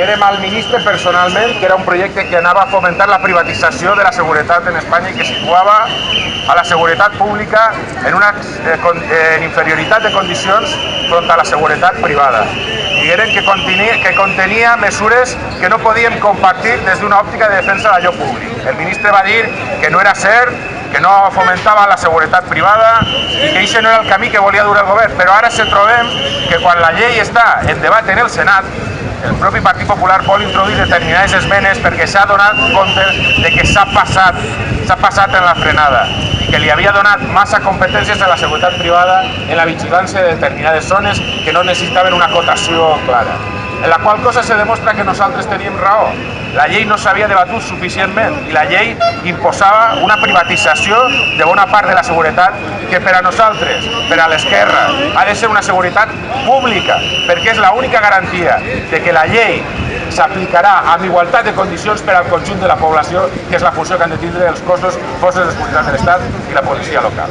érem el ministre personalment, que era un projecte que anava a fomentar la privatització de la seguretat en Espanya i que situava a la seguretat pública en inferioritat de condicions front a la seguretat privada. Digueren que contenia mesures que no podíem compartir des d'una òptica de defensa d'allò públic. El ministre va dir que no era cert, que no fomentava la seguretat privada i que això no era el camí que volia dur el govern. Però ara se trobem que quan la llei està en debat en el Senat, el propi Partit Popular vol introduir determinades esmenes perquè s'ha donat compte de que s'ha passat en la frenada i que li havia donat massa competències a la seguretat privada en la vigilància de determinades zones que no necessitaven una acotació clara. En la qual cosa se demostra que nosaltres teníem raó. La llei no s'havia debatut suficientment i la llei imposava una privatització de bona part de la seguretat que per a nosaltres, per a l'esquerra, ha de ser una seguretat pública, perquè és l'única garantia de que la llei s'aplicarà amb igualtat de condicions per al conjunt de la població, que és la funció que han de tindre els cossos, forces de seguretat de l'Estat i la policia local.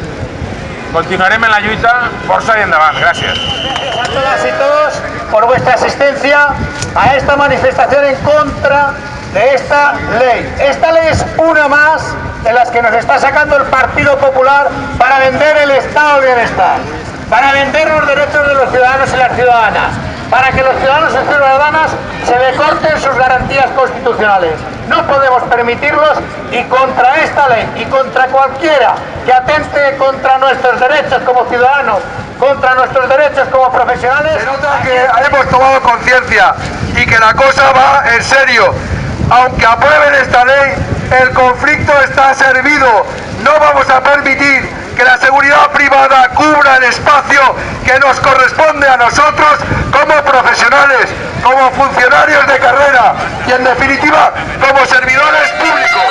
Continuarem en la lluita, força i endavant. Gràcies. Gracias a todas y todos por vuestra asistencia a esta manifestación en contra de esta ley. Esta ley es una más de las que nos está sacando el Partido Popular para vender el Estado de Bienestar, para vender los derechos de los ciudadanos y las ciudadanas, para que los ciudadanos y ciudadanas se le corten sus garantías constitucionales. No podemos permitirlos y contra esta ley y contra cualquiera que atente contra nuestros derechos como ciudadanos, contra nuestros derechos como profesionales. Se nota que hemos tomado conciencia y que la cosa va en serio. Aunque aprueben esta ley, el conflicto está servido. No vamos a permitir que la seguridad privada cubra el espacio que nos corresponde a nosotros como profesionales, como funcionarios de carrera y en definitiva como servidores públicos.